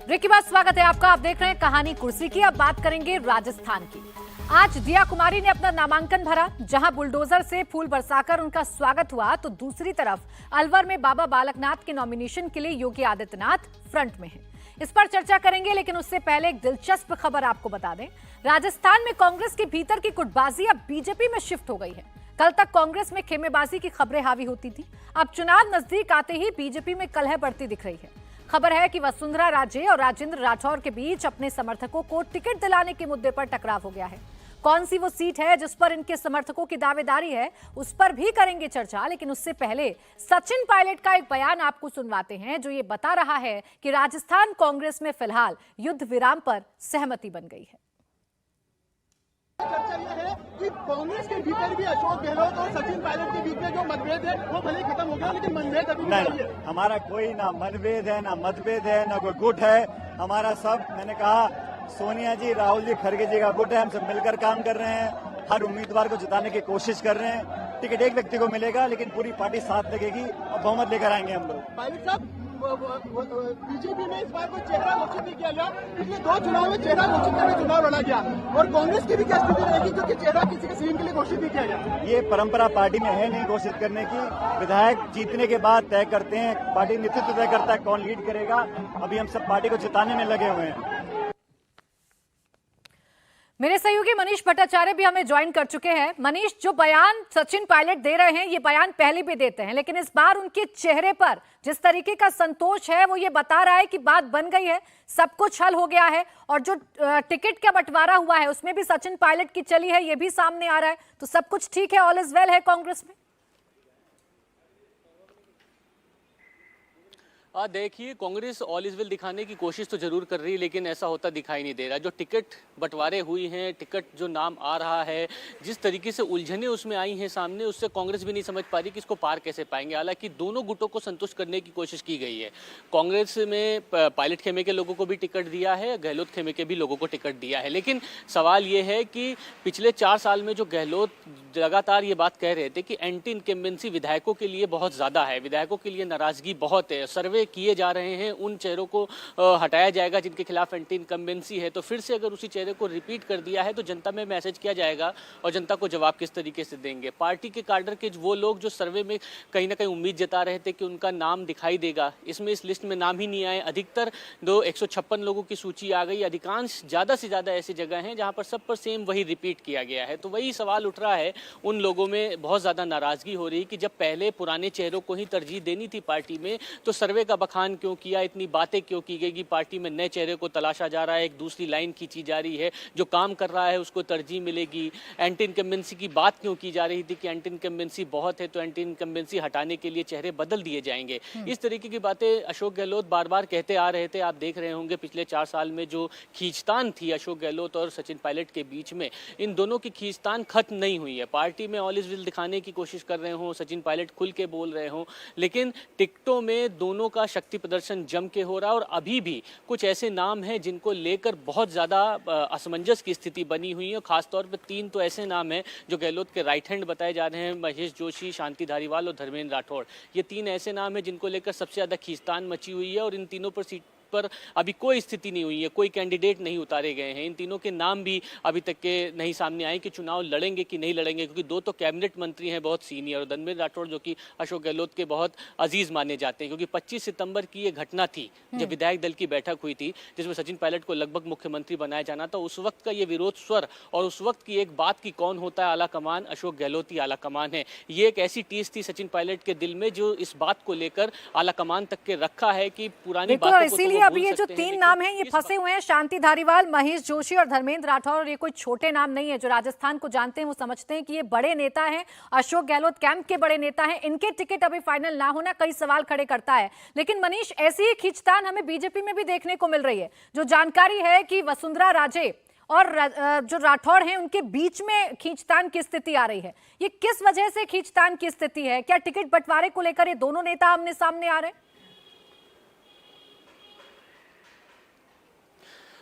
Break के बाद स्वागत है आपका। आप देख रहे हैं कहानी कुर्सी की। अब बात करेंगे राजस्थान की। आज दिया कुमारी ने अपना नामांकन भरा। जहां बुलडोजर से फूल बरसाकर उनका स्वागत हुआ, तो दूसरी तरफ अलवर में बाबा बालकनाथ के नॉमिनेशन के लिए योगी आदित्यनाथ फ्रंट में हैं। इस पर चर्चा करेंगे, लेकिन उससे पहले एक दिलचस्प खबर आपको बता दें। राजस्थान में कांग्रेस के भीतर की गुटबाजी अब बीजेपी में शिफ्ट हो गई है। कल तक कांग्रेस में खेमेबाजी की खबरें हावी होती थी। अब चुनाव नजदीक आते ही बीजेपी में कलह बढ़ती दिख रही है। खबर है कि वसुंधरा राजे और राजेंद्र राठौर के बीच अपने समर्थकों को टिकट दिलाने के मुद्दे पर टकराव हो गया है। कौन सी वो सीट है जिस पर इनके समर्थकों की दावेदारी है, उस पर भी करेंगे चर्चा। लेकिन उससे पहले सचिन पायलट का एक बयान आपको सुनवाते हैं, जो ये बता रहा है कि राजस्थान कांग्रेस में फिलहाल युद्ध विराम पर सहमति बन गई है। चर्चा यह है कि कांग्रेस के भीतर भी अशोक गहलोत और सचिन पायलट के बीच में जो मतभेद है वो भले खत्म हो गया, लेकिन मतभेद अभी नहीं है। हमारा कोई ना मतभेद है, ना मतभेद है, ना कोई गुट है। हमारा सब, मैंने कहा, सोनिया जी, राहुल जी, खड़गे जी का गुट है। हम सब मिलकर काम कर रहे हैं। हर उम्मीदवार को जिताने की कोशिश कर रहे हैं। टिकट एक व्यक्ति को मिलेगा, लेकिन पूरी पार्टी साथ लगेगी और बहुमत लेकर आएंगे हम लोग। पायलट साहब, बीजेपी में इस बार कोई चेहरा घोषित नहीं किया गया। पिछले 2 चुनाव में चेहरा घोषित करके चुनाव लड़ा गया, और कांग्रेस की भी क्या स्थिति रहेगी, क्योंकि चेहरा किसी के सीएम के लिए घोषित नहीं किया गया। ये परंपरा पार्टी में है नहीं घोषित करने की। विधायक जीतने के बाद तय करते हैं, पार्टी नेतृत्व तय करता है कौन लीड करेगा। अभी हम सब पार्टी को जिताने में लगे हुए हैं। मेरे सहयोगी मनीष भट्टाचार्य भी हमें ज्वाइन कर चुके हैं। मनीष, जो बयान सचिन पायलट दे रहे हैं, ये बयान पहले भी देते हैं, लेकिन इस बार उनके चेहरे पर जिस तरीके का संतोष है, वो ये बता रहा है कि बात बन गई है, सब कुछ हल हो गया है। और जो टिकट का बंटवारा हुआ है, उसमें भी सचिन पायलट की चली है, ये भी सामने आ रहा है। तो सब कुछ ठीक है, ऑल इज वेल है कांग्रेस में। देखिए, कांग्रेस ऑल इज वेल दिखाने की कोशिश तो जरूर कर रही है, लेकिन ऐसा होता दिखाई नहीं दे रहा। जो टिकट बंटवारे हुई हैं, टिकट जो नाम आ रहा है, जिस तरीके से उलझने उसमें आई हैं सामने, उससे कांग्रेस भी नहीं समझ पा रही कि इसको पार कैसे पाएंगे। हालांकि दोनों गुटों को संतुष्ट करने की कोशिश की गई है। कांग्रेस में पायलट खेमे के लोगों को भी टिकट दिया है, गहलोत खेमे के भी लोगों को टिकट दिया है। लेकिन सवाल ये है कि पिछले 4 साल में जो गहलोत लगातार ये बात कह रहे थे कि एंटी इनकम्बेंसी विधायकों के लिए बहुत ज़्यादा है, विधायकों के लिए नाराजगी बहुत है, सर्वे किए जा रहे हैं, उन चेहरों को हटाया जाएगा जिनके खिलाफ एंटी इनकम्बेंसी है। तो फिर से अगर उसी चेहरे को रिपीट कर दिया है, तो जनता में मैसेज किया जाएगा और जनता को जवाब किस तरीके से देंगे। पार्टी के काडर के वो लोग जो सर्वे में कहीं ना कहीं उम्मीद जता रहे थे कि उनका नाम दिखाई देगा, इसमें इस लिस्ट में नाम ही नहीं आए। अधिकतर 156 लोगों की सूची आ गई। अधिकांश ज़्यादा से ज़्यादा ऐसी जगह हैं जहाँ पर सब पर सेम वही रिपीट किया गया है। तो वही सवाल उठ रहा है, उन लोगों में बहुत ज़्यादा नाराज़गी हो रही कि जब पहले पुराने चेहरों को ही तरजीह देनी थी पार्टी में, तो सर्वे का बखान क्यों किया, इतनी बातें क्यों की गई कि पार्टी में नए चेहरे को तलाशा जा रहा है, एक दूसरी लाइन खींची जा रही है, जो काम कर रहा है उसको तरजीह मिलेगी। एंटी इनकम्बेंसी की बात क्यों की जा रही थी कि एंटी इनकम्बेंसी बहुत है तो एंटी इनकम्बेंसी हटाने के लिए चेहरे बदल दिए जाएंगे। इस तरीके की बातें अशोक गहलोत बार बार कहते आ रहे थे। आप देख रहे होंगे पिछले 4 साल में जो खींचतान थी अशोक गहलोत और सचिन पायलट के बीच में, इन दोनों की खींचतान खत्म नहीं हुई है। पार्टी में ऑल इज वेल दिखाने की कोशिश कर रहे हों, सचिन पायलट खुल के बोल रहे हों, लेकिन टिकटों में दोनों का शक्ति प्रदर्शन जम के हो रहा है। और अभी भी कुछ ऐसे नाम हैं जिनको लेकर बहुत ज़्यादा असमंजस की स्थिति बनी हुई है। खासतौर पर 3 तो ऐसे नाम हैं जो गहलोत के राइट हैंड बताए जा रहे हैं, महेश जोशी, शांति धारीवाल और धर्मेंद्र राठौड़। ये 3 ऐसे नाम हैं जिनको लेकर सबसे ज़्यादा खींचतान मची हुई है, और इन तीनों पर सीट पर अभी कोई स्थिति नहीं हुई है, कोई कैंडिडेट नहीं उतारे गए हैं। इन तीनों के नाम भी अभी तक के नहीं सामने आए कि चुनाव लड़ेंगे कि नहीं लड़ेंगे, क्योंकि 2 तो कैबिनेट मंत्री हैं बहुत सीनियर, और धर्मेंद्र राठौड़ जो कि अशोक गहलोत के बहुत अजीज माने जाते हैं। क्योंकि 25 सितंबर की ये घटना थी जब विधायक दल की बैठक हुई थी, जिसमें सचिन पायलट को लगभग मुख्यमंत्री बनाया जाना था। उस वक्त का ये विरोध स्वर और उस वक्त की एक बात की कौन होता है आला कमान, अशोक गहलोत ही आला कमान है। ये एक ऐसी टीस थी सचिन पायलट के दिल में, जो इस बात को लेकर आला कमान तक के रखा है कि पुरानी बातों को इसीलिए अभी ये जो 3 नाम हैं, ये फंसे हुए हैं, शांति धारीवाल, महेश जोशी और धर्मेंद्र राठौर। और ये कोई छोटे नाम नहीं है। जो राजस्थान को जानते हैं वो समझते हैं कि ये बड़े नेता हैं, अशोक गहलोत कैंप के बड़े नेता हैं। इनके टिकट अभी फाइनल ना होना कई सवाल खड़े करता है। लेकिन मनीष, ऐसी ही खींचतान हमें बीजेपी में भी देखने को मिल रही है। जो जानकारी है कि वसुंधरा राजे और जो राठौड़ हैं, उनके बीच में खींचतान की स्थिति आ रही है। ये किस वजह से खींचतान की स्थिति है? क्या टिकट बंटवारे को लेकर ये दोनों नेता आमने सामने आ रहे हैं?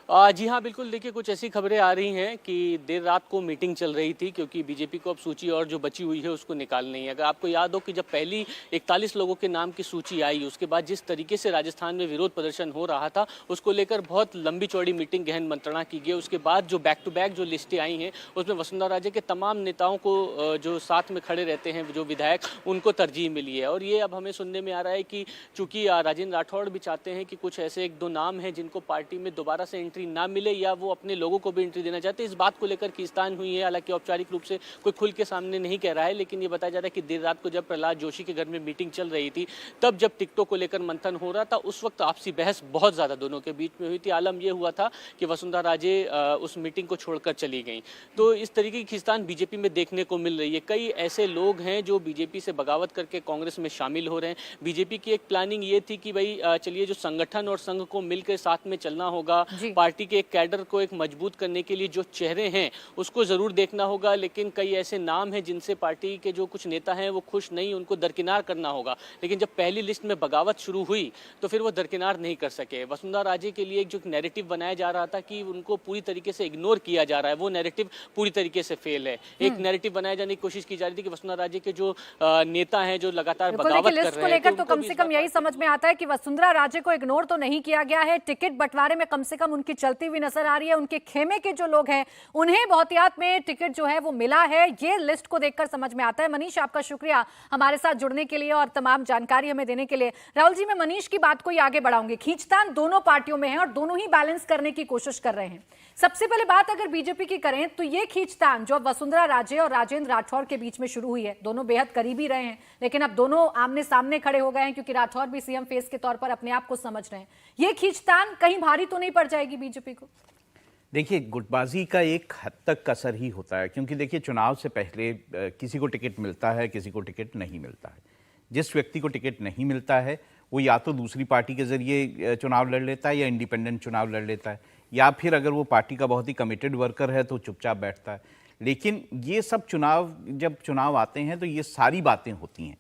जी हाँ, बिल्कुल। देखिए, कुछ ऐसी खबरें आ रही हैं कि देर रात को मीटिंग चल रही थी, क्योंकि बीजेपी को अब सूची और जो बची हुई है उसको निकालनी है। अगर आपको याद हो कि जब पहली 41 लोगों के नाम की सूची आई, उसके बाद जिस तरीके से राजस्थान में विरोध प्रदर्शन हो रहा था, उसको लेकर बहुत लंबी चौड़ी मीटिंग, गहन मंत्रणा की गई। उसके बाद जो बैक टू बैक जो लिस्टें आई हैं, उसमें वसुंधरा राजे के तमाम नेताओं को जो साथ में खड़े रहते हैं, जो विधायक, उनको तरजीह मिली है। और ये अब हमें सुनने में आ रहा है कि चूंकि राजेंद्र राठौड़ भी चाहते हैं कि कुछ ऐसे 1-2 नाम हैं जिनको पार्टी में दोबारा से एंट्री ना मिले, या वो अपने लोगों को भी एंट्री देना चाहते हैं। इस बात को लेकर खींचतान हुई है। हालांकि औपचारिक रूप से कोई खुल के सामने नहीं कह रहा है, लेकिन ये बताया जा रहा है कि देर रात को जब प्रहलाद जोशी के घर में मीटिंग चल रही थी, तब जब टिकटों को लेकर मंथन हो रहा था, उस वक्त आपसी बहस बहुत ज्यादा दोनों के बीच में हुई थी। आलम यह हुआ था कि वसुंधरा राजे उस मीटिंग को छोड़कर चली गई। तो इस तरीके की खींचतान बीजेपी में देखने को मिल रही है। कई ऐसे लोग हैं जो बीजेपी से बगावत करके कांग्रेस में शामिल हो रहे हैं। बीजेपी की एक प्लानिंग ये थी कि भाई चलिए, जो संगठन और संघ को मिलकर साथ में चलना होगा, पार्टी के एक कैडर को एक मजबूत करने के लिए जो चेहरे हैं उसको जरूर देखना होगा। लेकिन कई ऐसे नाम हैं जिनसे पार्टी के जो कुछ नेता हैं वो खुश नहीं, उनको दरकिनार करना होगा। लेकिन जब पहली लिस्ट में बगावत शुरू हुई तो फिर वो दरकिनार नहीं कर सके। वसुंधरा राजे के लिए जो नैरेटिव बनाया जा रहा था कि उनको पूरी तरीके से इग्नोर किया जा रहा है, वो नैरेटिव पूरी तरीके से फेल है। एक नैरेटिव बनाया जाने की कोशिश की जा रही थी कि वसुंधरा राजे के जो नेता हैं, जो लगातार बगावत कर रहे हैं, लेकर तो कम से कम यही समझ में आता है कि वसुंधरा राजे को इग्नोर तो नहीं किया गया है। टिकट बंटवारे में कम से कम उनकी चलती हुई नजर आ रही है। उनके खेमे के जो लोग हैं उन्हें बहुतियात में टिकट जो है वो मिला है। ये लिस्ट को देखकर समझ में आता है। मनीष, आपका शुक्रिया हमारे साथ जुड़ने के लिए और तमाम जानकारी हमें देने के लिए। राहुल जी, मैं मनीष की बात को ही आगे बढ़ाऊंगी। खींचतान दोनों पार्टियों में है और दोनों ही बैलेंस करने की कोशिश कर रहे हैं। सबसे पहले बात अगर बीजेपी की करें तो ये खींचतान जो वसुंधरा राजे और राजेंद्र राठौड़ के बीच में शुरू हुई है, दोनों बेहद करीबी रहे हैं, लेकिन अब दोनों आमने सामने खड़े हो गए हैं क्योंकि राठौड़ भी सीएम फेस के तौर पर अपने आप को समझ रहे हैं। ये खींचतान कहीं भारी तो नहीं पड़ जाएगी बीजेपी को? देखिए, गुटबाजी का एक हद तक असर ही होता है, क्योंकि देखिए, चुनाव से पहले किसी को टिकट मिलता है, किसी को टिकट नहीं मिलता है। जिस व्यक्ति को टिकट नहीं मिलता है वो या तो दूसरी पार्टी के जरिए चुनाव लड़ लेता है या इंडिपेंडेंट चुनाव लड़ लेता है, या फिर अगर वो पार्टी का बहुत ही कमिटेड वर्कर है तो चुपचाप बैठता है। लेकिन ये सब जब चुनाव आते हैं तो ये सारी बातें होती हैं।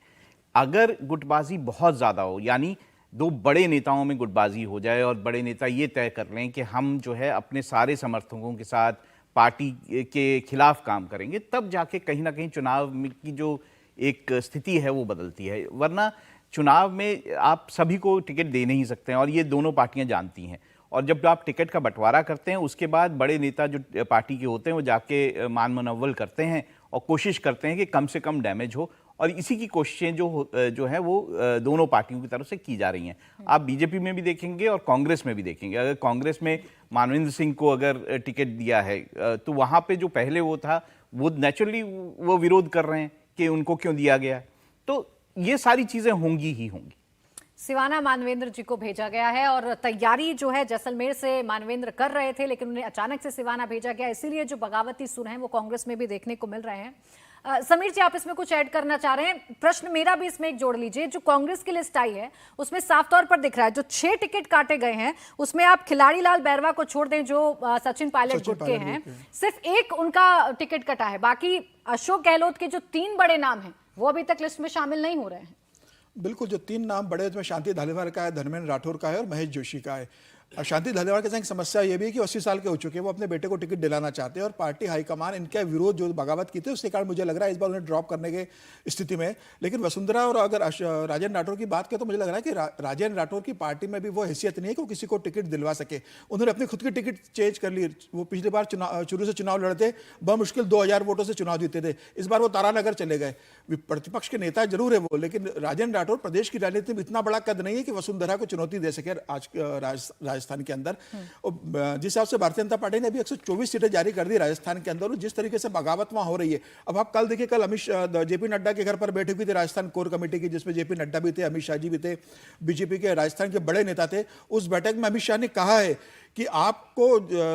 अगर गुटबाजी बहुत ज़्यादा हो, यानी 2 बड़े नेताओं में गुटबाजी हो जाए और बड़े नेता ये तय कर लें कि हम जो है अपने सारे समर्थकों के साथ पार्टी के खिलाफ काम करेंगे, तब जाके कहीं ना कहीं चुनाव की जो एक स्थिति है वो बदलती है। वरना चुनाव में आप सभी को टिकट दे नहीं सकते हैं, और ये दोनों पार्टियां जानती हैं। और जब आप टिकट का बंटवारा करते हैं, उसके बाद बड़े नेता जो पार्टी के होते हैं वो जाके मान मनव्वल करते हैं और कोशिश करते हैं कि कम से कम डैमेज हो, और इसी की कोशिशें जो है वो दोनों पार्टियों की तरफ से की जा रही हैं। आप बीजेपी में भी देखेंगे और कांग्रेस में भी देखेंगे। अगर कांग्रेस में मानवेंद्र सिंह को अगर टिकट दिया है तो वहाँ पे जो पहले वो था वो नेचुरली वो विरोध कर रहे हैं कि उनको क्यों दिया गया। तो ये सारी चीज़ें होंगी ही होंगी। सिवाना मानवेंद्र जी को भेजा गया है और तैयारी जो है जैसलमेर से मानवेंद्र कर रहे थे, लेकिन उन्हें अचानक से सिवाना भेजा गया। इसीलिए जो बगावती सुर हैं वो कांग्रेस में भी देखने को मिल रहे हैं। समीर जी, आप इसमें कुछ ऐड करना चाह रहे हैं? प्रश्न मेरा भी इसमें एक जोड़ लीजिए। जो कांग्रेस की लिस्ट आई है उसमें साफ तौर पर दिख रहा है जो 6 टिकट काटे गए हैं उसमें आप खिलाड़ी लाल बैरवा को छोड़ दें जो सचिन पायलट गुट के हैं, सिर्फ एक उनका टिकट कटा है। बाकी अशोक गहलोत के जो 3 बड़े नाम हैं वो अभी तक लिस्ट में शामिल नहीं हो रहे हैं। बिल्कुल, जो 3 नाम बड़े उसमें शांति धालीवाल का है, धर्मेंद्र राठौर का है और महेश जोशी का है। शांति धालीवाल के साथ एक समस्या ये भी है कि 80 साल के हो चुके हैं, वो अपने बेटे को टिकट दिलाना चाहते हैं और पार्टी हाईकमान इनके विरोध जो बगावत की थी उसके कारण मुझे लग रहा है इस बार उन्हें ड्रॉप करने की स्थिति में। लेकिन वसुंधरा और अगर राजेंद्र राठौर की बात करें तो मुझे लग रहा है कि राजेंद्र राठौर की पार्टी में भी वो हैसियत नहीं है कि वो किसी को टिकट दिलवा सके। उन्होंने अपनी खुद की टिकट चेंज कर ली। वो पिछली बार शुरू से चुनाव लड़ते, बमुश्किल 2000 वोटों से चुनाव जीते थे। इस बार वो तारानगर चले गए। प्रतिपक्ष के नेता जरूर है वो, लेकिन राजेंद्र राठौर प्रदेश की राजनीति में इतना बड़ा कद नहीं है कि वसुंधरा को चुनौती दे सके आज राजस्थान के अंदर। जिस हिसाब से भारतीय जनता पार्टी ने अभी 124 सीटें जारी कर दी राजस्थान के अंदर, और जिस तरीके से बगावत वहां हो रही है। अब आप कल देखिए, कल जेपी नड्डा के घर पर बैठक भी थी राजस्थान कोर कमेटी की, जिसमें जेपी नड्डा भी थे, अमित शाह जी भी थे, बीजेपी के राजस्थान के बड़े नेता थे। उस बैठक में अमित शाह ने कहा है कि आपको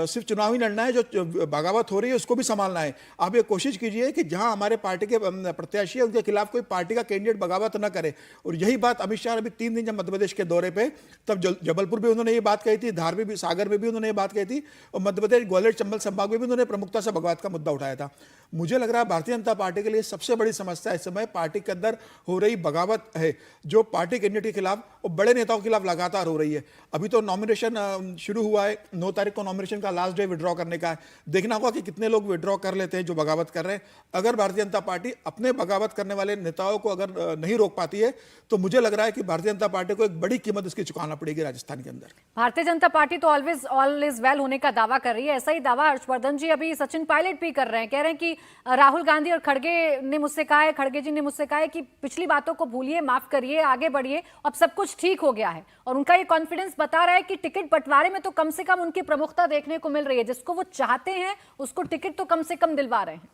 सिर्फ चुनाव ही लड़ना है, जो बगावत हो रही है उसको भी संभालना है। आप ये कोशिश कीजिए कि जहां हमारे पार्टी के प्रत्याशी है उनके खिलाफ कोई पार्टी का कैंडिडेट बगावत न करे। और यही बात अमित शाह अभी 3 दिन जब मध्य प्रदेश के दौरे पे, तब जबलपुर में उन्होंने ये बात कही थी, धार में भी, सागर में भी उन्होंने ये बात कही थी, और मध्य प्रदेश ग्वालियर चंबल संभाग में भी उन्होंने प्रमुखता से बगावत का मुद्दा उठाया था। मुझे लग रहा है भारतीय जनता पार्टी के लिए सबसे बड़ी समस्या इस समय पार्टी के अंदर हो रही बगावत है, जो पार्टी कैंडिडेट के खिलाफ और बड़े नेताओं के खिलाफ लगातार हो रही है। अभी तो नॉमिनेशन शुरू हुआ है, है 9 तारीख को नॉमिनेशन का लास्ट डे विड्रॉ करने का है। देखना होगा कि कितने लोग विड्रॉ कर लेते हैं जो बगावत कर रहे हैं। अगर भारतीय जनता पार्टी अपने बगावत करने वाले नेताओं को अगर नहीं रोक पाती है तो मुझे लग रहा है कि भारतीय जनता पार्टी को एक बड़ी कीमत इसकी चुकाना पड़ेगी राजस्थान के अंदर। भारतीय जनता पार्टी तो ऑलवेज ऑल इज वेल होने का दावा कर रही है। ऐसा ही दावा हर्षवर्धन जी अभी सचिन पायलट भी कर रहे हैं। कह रहे हैं कि राहुल गांधी और खड़गे ने मुझसे कहा है, खड़गे जी ने मुझसे कहा है कि पिछली बातों को भूलिए, माफ करिए, आगे बढ़िए, अब सब कुछ ठीक हो गया है। और उनका ये कॉन्फिडेंस बता रहा है कि टिकट बंटवारे में तो कम से कम उनकी प्रमुखता देखने को मिल रही है। जिसको वो चाहते हैं उसको टिकट तो कम से कम दिलवा रहे हैं।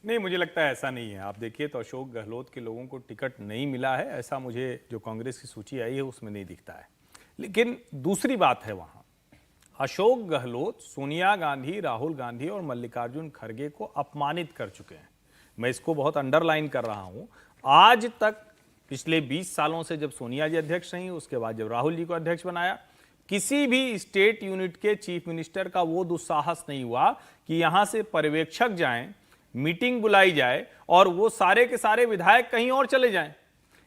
नहीं, मुझे लगता है ऐसा नहीं है। आप देखिए तो अशोक गहलोत के लोगों को टिकट नहीं मिला है, ऐसा मुझे जो कांग्रेस की सूची आई है उसमें नहीं दिखता है। लेकिन दूसरी बात है, वहां अशोक गहलोत सोनिया गांधी, राहुल गांधी और मल्लिकार्जुन खड़गे को अपमानित कर चुके हैं। मैं इसको बहुत अंडरलाइन कर रहा हूं। आज तक पिछले 20 सालों से जब सोनिया जी अध्यक्ष रही, उसके बाद जब राहुल जी को अध्यक्ष बनाया, किसी भी स्टेट यूनिट के चीफ मिनिस्टर का वो दुस्साहस नहीं हुआ कि यहां से पर्यवेक्षक जाएं, मीटिंग बुलाई जाए और वो सारे के सारे विधायक कहीं और चले जाएं।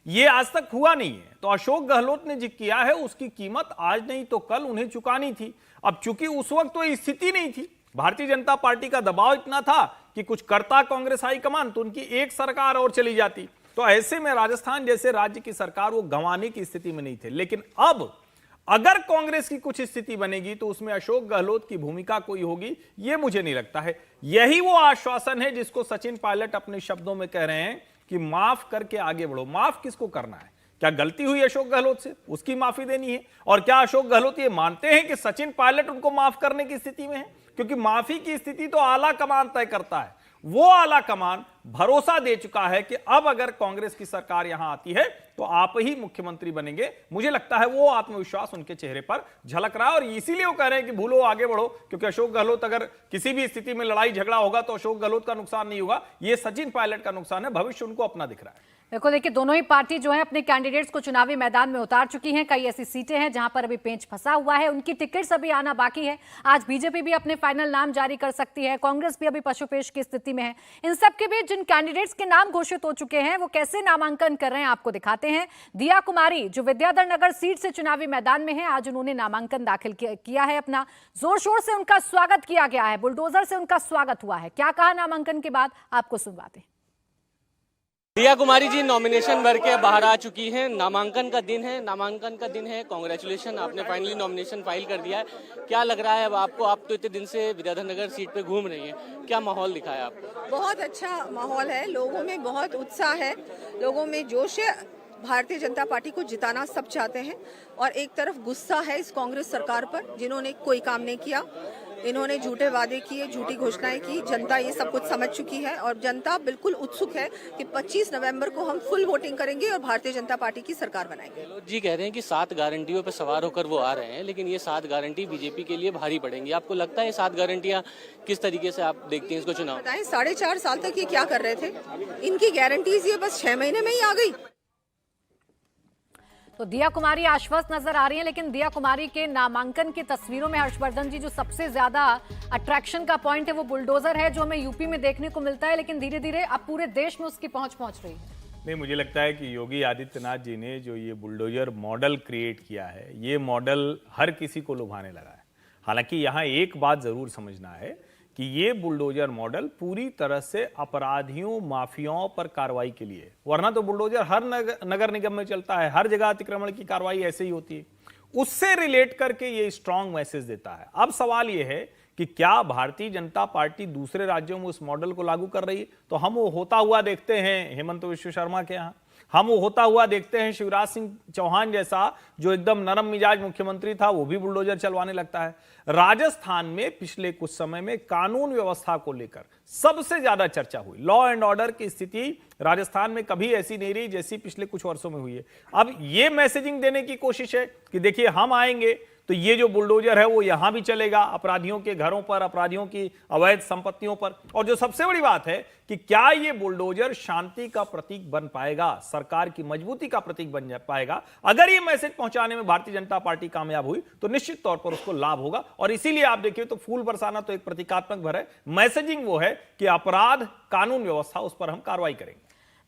ये आज तक हुआ नहीं है। तो अशोक गहलोत ने जो किया है उसकी कीमत आज नहीं तो कल उन्हें चुकानी थी। अब चूंकि उस वक्त तो स्थिति नहीं थी, भारतीय जनता पार्टी का दबाव इतना था कि कुछ करता कांग्रेस हाईकमान तो उनकी एक सरकार और चली जाती। तो ऐसे में राजस्थान जैसे राज्य की सरकार वो गंवाने की स्थिति में नहीं थे। लेकिन अब अगर कांग्रेस की कुछ स्थिति बनेगी तो उसमें अशोक गहलोत की भूमिका कोई होगी, ये मुझे नहीं लगता है। यही वो आश्वासन है जिसको सचिन पायलट अपने शब्दों में कह रहे हैं कि माफ करके आगे बढ़ो। माफ किसको करना है? क्या गलती हुई अशोक गहलोत से, उसकी माफी देनी है? और क्या अशोक गहलोत ये मानते हैं कि सचिन पायलट उनको माफ करने की स्थिति में है? क्योंकि माफी की स्थिति तो आला कमान तय करता है। वो आला कमान भरोसा दे चुका है कि अब अगर कांग्रेस की सरकार यहां आती है तो आप ही मुख्यमंत्री बनेंगे। मुझे लगता है वो आत्मविश्वास उनके चेहरे पर झलक रहा है और इसीलिए वो कह रहे हैं कि भूलो आगे बढ़ो। क्योंकि अशोक गहलोत अगर किसी भी स्थिति में लड़ाई झगड़ा होगा तो अशोक गहलोत का नुकसान नहीं होगा, ये सचिन पायलट का नुकसान है। भविष्य उनको अपना दिख रहा है। देखो, देखिए, दोनों ही पार्टी जो है अपने कैंडिडेट्स को चुनावी मैदान में उतार चुकी हैं। कई ऐसी सीटें हैं जहां पर अभी पेंच फंसा हुआ है, उनकी टिकट्स अभी आना बाकी है। आज बीजेपी भी अपने फाइनल नाम जारी कर सकती है, कांग्रेस भी अभी पशुपेश की स्थिति में है। इन सब के बीच जिन कैंडिडेट्स के नाम घोषित हो चुके हैं वो कैसे नामांकन कर रहे हैं आपको दिखाते हैं। दिया कुमारी जो विद्याधर नगर सीट से चुनावी मैदान में है, आज उन्होंने नामांकन दाखिल किया है अपना। जोर शोर से उनका स्वागत किया गया है, बुलडोजर से उनका स्वागत हुआ है। क्या कहा नामांकन के बाद, आपको सुनवाते हैं। दिया कुमारी जी नॉमिनेशन भर के बाहर आ चुकी हैं। नामांकन का दिन है, नामांकन का दिन है। कांग्रेचुलेशन, आपने फाइनली नॉमिनेशन फाइल कर दिया है। क्या लग रहा है अब आपको? आप तो इतने दिन से विद्याधर नगर सीट पे घूम रही हैं, क्या माहौल दिखा है आपको? बहुत अच्छा माहौल है, लोगों में बहुत उत्साह है, लोगों में जोश है। भारतीय जनता पार्टी को जिताना सब चाहते हैं और एक तरफ गुस्सा है इस कांग्रेस सरकार पर जिन्होंने कोई काम नहीं किया। इन्होंने झूठे वादे किए, झूठी घोषणाएं की। जनता ये सब कुछ समझ चुकी है और जनता बिल्कुल उत्सुक है कि 25 नवंबर को हम फुल वोटिंग करेंगे और भारतीय जनता पार्टी की सरकार बनाएंगे। जी कह रहे हैं कि 7 गारंटियों पर सवार होकर वो आ रहे हैं, लेकिन ये 7 गारंटी बीजेपी के लिए भारी पड़ेंगी। आपको लगता है ये 7 गारंटियां किस तरीके से आप देखती हैं इसको चुनाव? बताएं, 4.5 साल तक ये क्या कर रहे थे? इनकी गारंटीज ये बस 6 महीने में ही आ गई। तो दिया कुमारी आश्वस्त नजर आ रही हैं, लेकिन दिया कुमारी के नामांकन की तस्वीरों में हर्षवर्धन जी जो सबसे ज्यादा अट्रैक्शन का पॉइंट है वो बुलडोजर है, जो हमें यूपी में देखने को मिलता है, लेकिन धीरे धीरे अब पूरे देश में उसकी पहुंच रही है। नहीं, मुझे लगता है कि योगी आदित्यनाथ जी ने जो ये बुलडोजर मॉडल क्रिएट किया है, ये मॉडल हर किसी को लुभाने लगा है। हालांकि यहाँ एक बात जरूर समझना है कि ये बुलडोजर मॉडल पूरी तरह से अपराधियों, माफियाओं पर कार्रवाई के लिए, वरना तो बुलडोजर हर नगर निगम में चलता है, हर जगह अतिक्रमण की कार्रवाई ऐसे ही होती है। उससे रिलेट करके ये स्ट्रांग मैसेज देता है। अब सवाल ये है कि क्या भारतीय जनता पार्टी दूसरे राज्यों में उस मॉडल को लागू कर रही है? तो हम वो होता हुआ देखते हैं हेमंत विश्व शर्मा के यहाँ, हम वो होता हुआ देखते हैं शिवराज सिंह चौहान जैसा जो एकदम नरम मिजाज मुख्यमंत्री था, वो भी बुलडोजर चलवाने लगता है। राजस्थान में पिछले कुछ समय में कानून व्यवस्था को लेकर सबसे ज्यादा चर्चा हुई। लॉ एंड ऑर्डर की स्थिति राजस्थान में कभी ऐसी नहीं रही जैसी पिछले कुछ वर्षों में हुई है। अब ये मैसेजिंग देने की कोशिश है कि देखिए हम आएंगे तो ये जो बुलडोजर है वो यहां भी चलेगा, अपराधियों के घरों पर, अपराधियों की अवैध संपत्तियों पर। और जो सबसे बड़ी बात है कि क्या ये बुलडोजर शांति का प्रतीक बन पाएगा, सरकार की मजबूती का प्रतीक बन पाएगा? अगर ये मैसेज पहुंचाने में भारतीय जनता पार्टी कामयाब हुई तो निश्चित तौर पर उसको लाभ होगा। और इसीलिए आप देखिए तो फूल बरसाना तो एक प्रतीकात्मक भर है, मैसेजिंग वो है कि अपराध, कानून व्यवस्था, उस पर हम कार्रवाई करेंगे।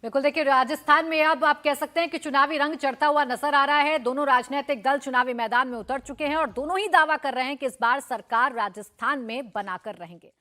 बिल्कुल, देखिए राजस्थान में अब आप कह सकते हैं कि चुनावी रंग चढ़ता हुआ नजर आ रहा है। दोनों राजनीतिक दल चुनावी मैदान में उतर चुके हैं और दोनों ही दावा कर रहे हैं कि इस बार सरकार राजस्थान में बनाकर रहेंगे।